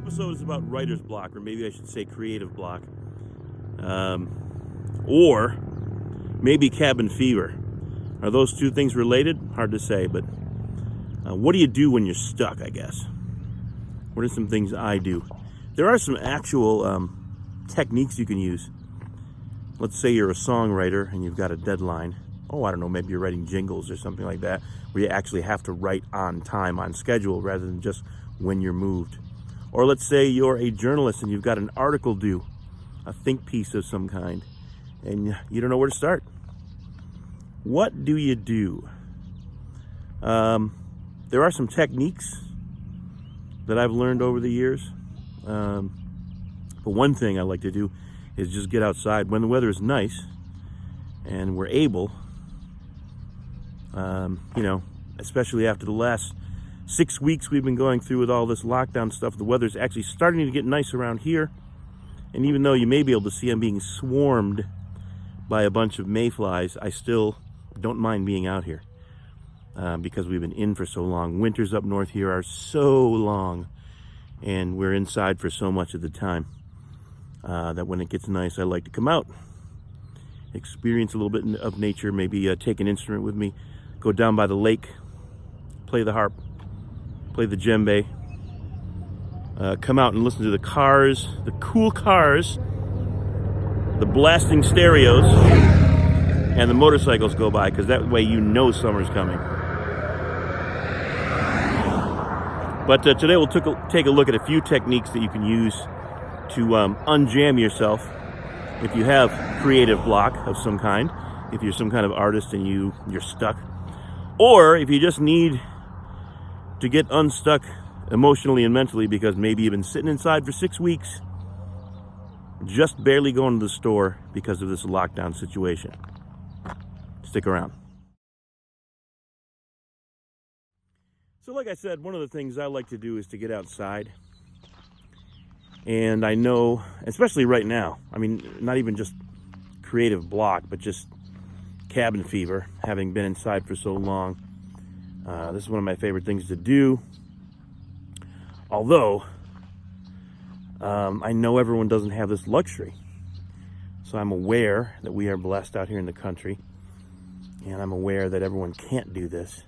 episode is about writer's block, or maybe I should say creative block. Or maybe cabin fever. Are those two things related? Hard to say, but what do you do when you're stuck, I guess? What are some things I do? There are some actual techniques you can use. Let's say you're a songwriter and you've got a deadline. Oh, I don't know, maybe you're writing jingles or something like that, where you actually have to write on time, on schedule, rather than just when you're moved. Or let's say you're a journalist and you've got an article due, a think piece of some kind, and you don't know where to start. What do you do? There are some techniques that I've learned over the years. But one thing I like to do is just get outside when the weather is nice and we're able, especially after the last 6 weeks we've been going through with all this lockdown stuff. The weather's actually starting to get nice around here. And even though you may be able to see I'm being swarmed by a bunch of mayflies, I still don't mind being out here because we've been in for so long. Winters up north here are so long, and we're inside for so much of the time that when it gets nice, I like to come out, experience a little bit of nature, maybe take an instrument with me, go down by the lake, play the harp, play the djembe, come out and listen to the cars, the cool cars, the blasting stereos, and the motorcycles go by, because that way you know summer's coming. But today we'll take a look at a few techniques that you can use to unjam yourself if you have creative block of some kind, if you're some kind of artist and you're stuck, or if you just need to get unstuck emotionally and mentally because maybe you've been sitting inside for 6 weeks, just barely going to the store because of this lockdown situation. Stick around. So like I said, one of the things I like to do is to get outside. And I know, especially right now, I mean, not even just creative block, but just cabin fever, having been inside for so long. This is one of my favorite things to do. Although, I know everyone doesn't have this luxury. So I'm aware that we are blessed out here in the country. And I'm aware that everyone can't do this.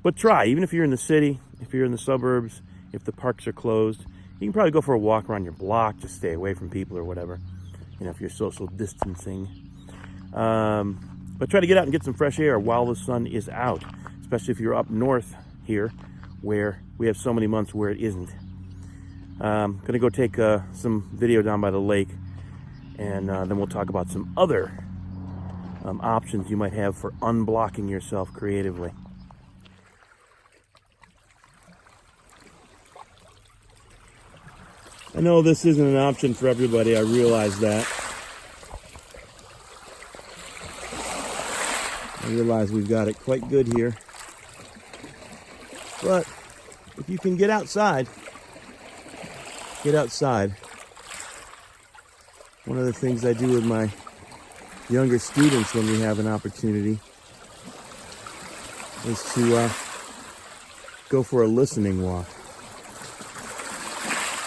But try, even if you're in the city, if you're in the suburbs, if the parks are closed, you can probably go for a walk around your block to stay away from people or whatever. If you're social distancing. But try to get out and get some fresh air while the sun is out. Especially if you're up north here, where we have so many months where it isn't. I'm going to go take some video down by the lake, and then we'll talk about some other options you might have for unblocking yourself creatively. I know this isn't an option for everybody, I realize that. I realize we've got it quite good here. But if you can get outside, get outside. One of the things I do with my younger students when we have an opportunity is to go for a listening walk.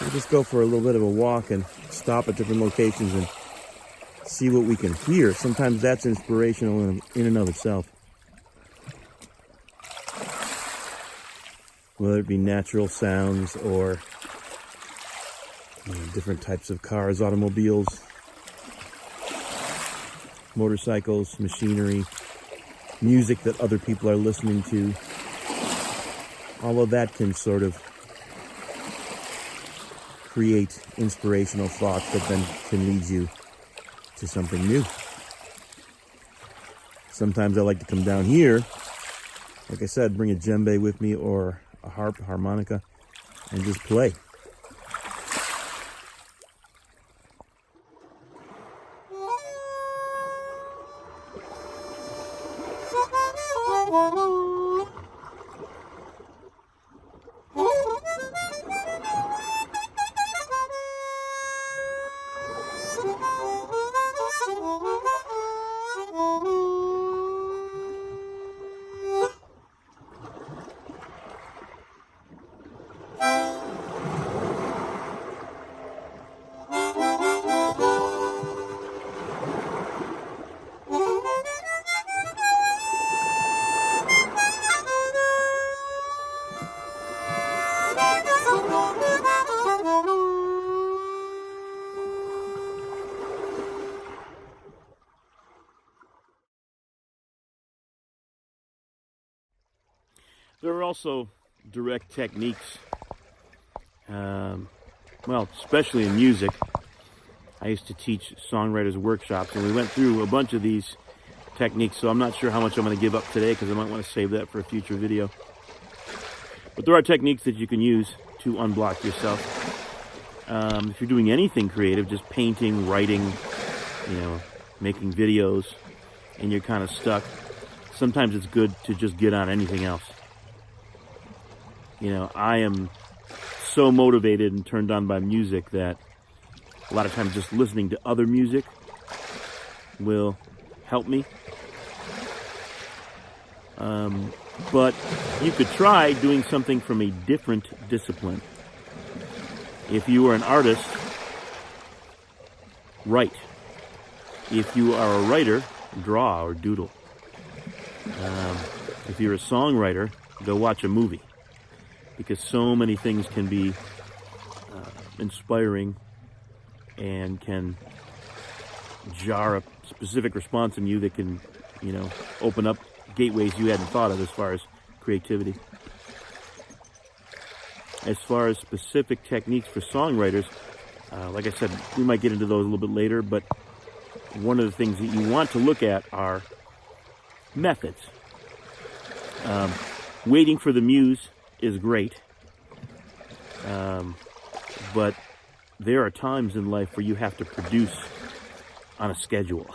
We'll just go for a little bit of a walk and stop at different locations and see what we can hear. Sometimes that's inspirational in and of itself. Whether it be natural sounds or different types of cars, automobiles, motorcycles, machinery, music that other people are listening to. All of that can sort of create inspirational thoughts that then can lead you to something new. Sometimes I like to come down here, like I said, bring a djembe with me or a harp, a harmonica, and just play. There are also direct techniques, well, especially in music. I used to teach songwriters workshops, and we went through a bunch of these techniques, so I'm not sure how much I'm going to give up today because I might want to save that for a future video. But there are techniques that you can use to unblock yourself. If you're doing anything creative, just painting, writing, making videos, and you're kind of stuck, sometimes it's good to just get on anything else. I am so motivated and turned on by music that a lot of times just listening to other music will help me. But you could try doing something from a different discipline. If you are an artist, write. If you are a writer, draw or doodle. If you're a songwriter, go watch a movie. Because so many things can be inspiring and can jar a specific response in you that can, open up gateways you hadn't thought of as far as creativity. As far as specific techniques for songwriters, like I said, we might get into those a little bit later, but one of the things that you want to look at are methods. Waiting for the muse is great, but there are times in life where you have to produce on a schedule.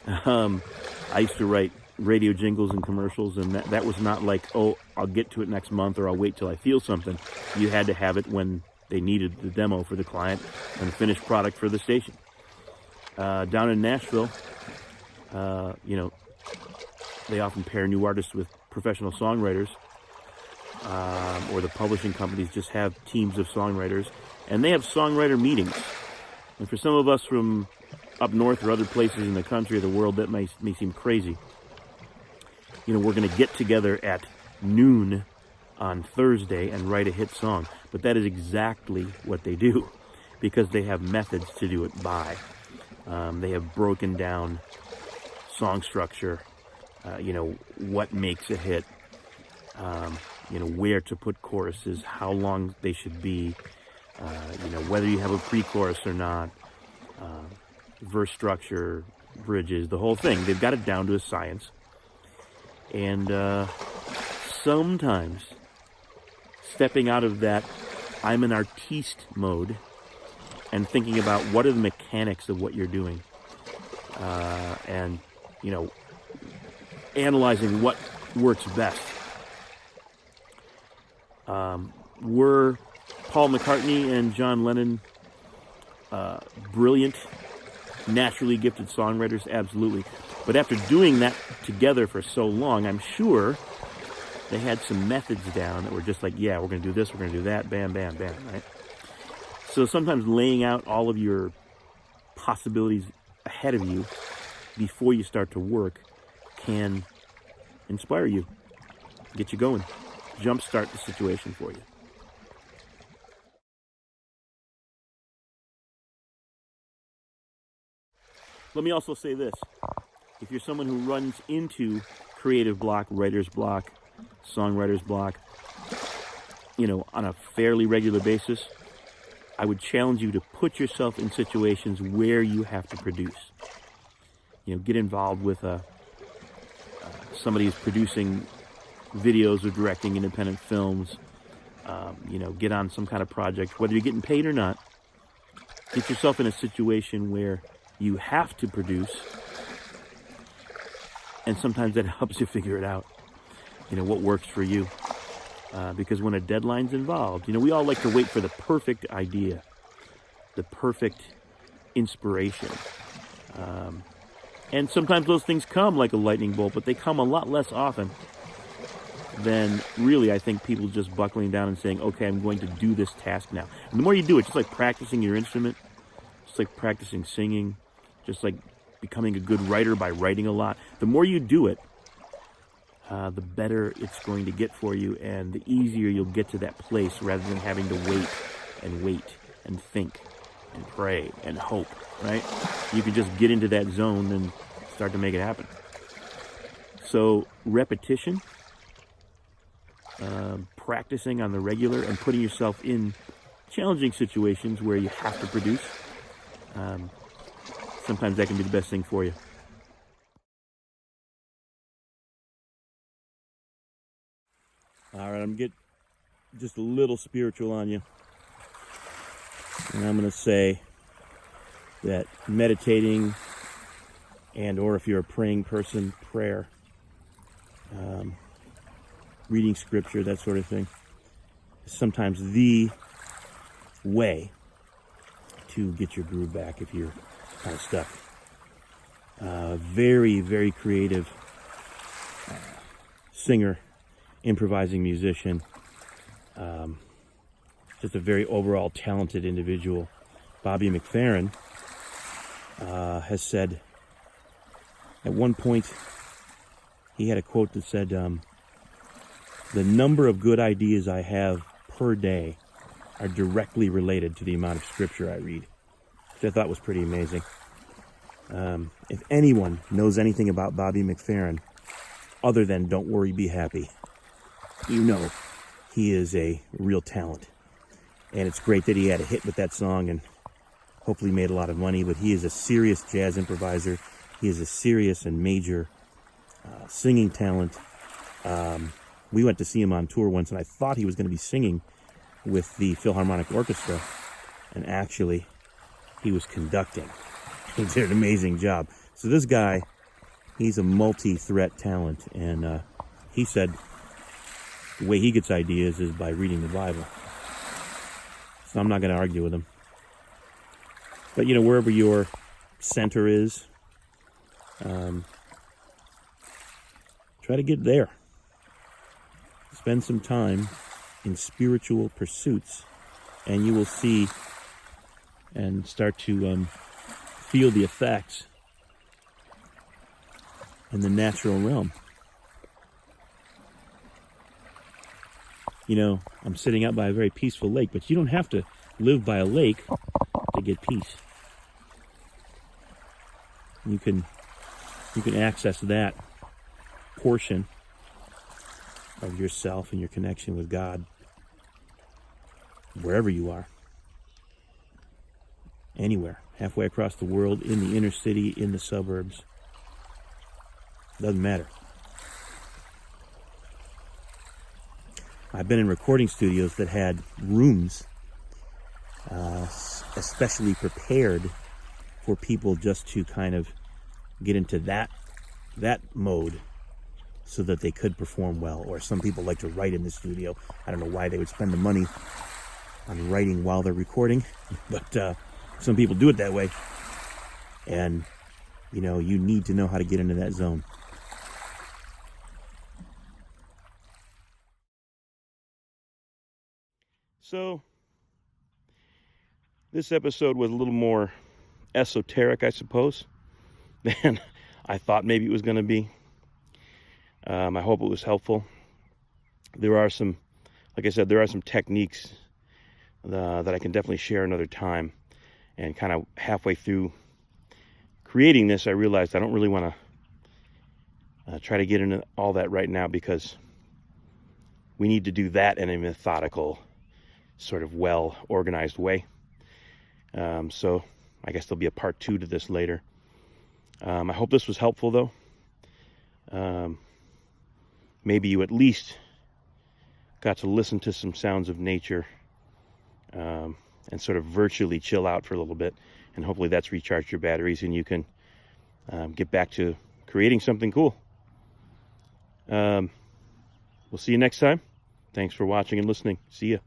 I used to write radio jingles and commercials, and that was not like, oh, I'll get to it next month or I'll wait till I feel something. You had to have it when they needed the demo for the client and the finished product for the station. Down in Nashville, they often pair new artists with professional songwriters, or the publishing companies just have teams of songwriters, and they have songwriter meetings. And for some of us from up north or other places in the country or the world, that may seem crazy. We're going to get together at noon on Thursday and write a hit song. But that is exactly what they do, because they have methods to do it by. They have broken down song structure, what makes a hit, where to put choruses, how long they should be, whether you have a pre-chorus or not, verse structure, bridges, the whole thing. They've got it down to a science. And sometimes stepping out of that I'm an artiste mode and thinking about what are the mechanics of what you're doing, and analyzing what works best. Were Paul McCartney and John Lennon brilliant, naturally gifted songwriters? Absolutely. But after doing that together for so long, I'm sure they had some methods down that were just like, yeah, we're going to do this, we're going to do that, bam, bam, bam, right? So sometimes laying out all of your possibilities ahead of you before you start to work can inspire you, get you going, jumpstart the situation for you. Let me also say this. If you're someone who runs into creative block, writer's block, songwriter's block, on a fairly regular basis, I would challenge you to put yourself in situations where you have to produce. Get involved with somebody who's producing videos or directing independent films. Get on some kind of project, whether you're getting paid or not. Get yourself in a situation where you have to produce, and sometimes that helps you figure it out, what works for you. Because when a deadline's involved, we all like to wait for the perfect idea, the perfect inspiration. And sometimes those things come like a lightning bolt, but they come a lot less often than really, I think, people just buckling down and saying, okay, I'm going to do this task now. And the more you do it, just like practicing your instrument, just like practicing singing, just like becoming a good writer by writing a lot, the more you do it, the better it's going to get for you, and the easier you'll get to that place rather than having to wait and think and pray and hope, right? You can just get into that zone and start to make it happen. So repetition practicing on the regular and putting yourself in challenging situations where you have to produce, sometimes that can be the best thing for you. All right, I'm going to get just a little spiritual on you. And I'm going to say that meditating or if you're a praying person, prayer, reading scripture, that sort of thing, is sometimes the way to get your groove back if you're kind of stuck. Very, very creative singer, improvising musician, just a very overall talented individual. Bobby McFerrin has said at one point, he had a quote that said, the number of good ideas I have per day are directly related to the amount of scripture I read, which I thought was pretty amazing. If anyone knows anything about Bobby McFerrin, other than don't worry, be happy, you know he is a real talent. And it's great that he had a hit with that song and hopefully made a lot of money, but he is a serious jazz improviser. He is a serious and major singing talent. We went to see him on tour once, and I thought he was going to be singing with the Philharmonic Orchestra, and actually he was conducting. He did an amazing job. So this guy, he's a multi-threat talent, and he said the way he gets ideas is by reading the Bible. So I'm not going to argue with him. But, wherever your center is, try to get there. Spend some time in spiritual pursuits, and you will see and start to feel the effects in the natural realm. I'm sitting out by a very peaceful lake, but you don't have to live by a lake to get peace. You can access that portion of yourself and your connection with God wherever you are. Anywhere. Halfway across the world, in the inner city, in the suburbs. Doesn't matter. I've been in recording studios that had rooms especially prepared for people just to kind of get into that mode so that they could perform well. Or some people like to write in the studio. I don't know why they would spend the money on writing while they're recording, but some people do it that way. And, you need to know how to get into that zone. So, this episode was a little more esoteric, I suppose, than I thought maybe it was going to be. I hope it was helpful. There are some, like I said, there are some techniques that I can definitely share another time. And kind of halfway through creating this, I realized I don't really want to try to get into all that right now, because we need to do that in a methodical, sort of well-organized way. So I guess there'll be a part 2 to this later. I hope this was helpful, though. Maybe you at least got to listen to some sounds of nature and sort of virtually chill out for a little bit. And hopefully that's recharged your batteries and you can get back to creating something cool. We'll see you next time. Thanks for watching and listening. See ya.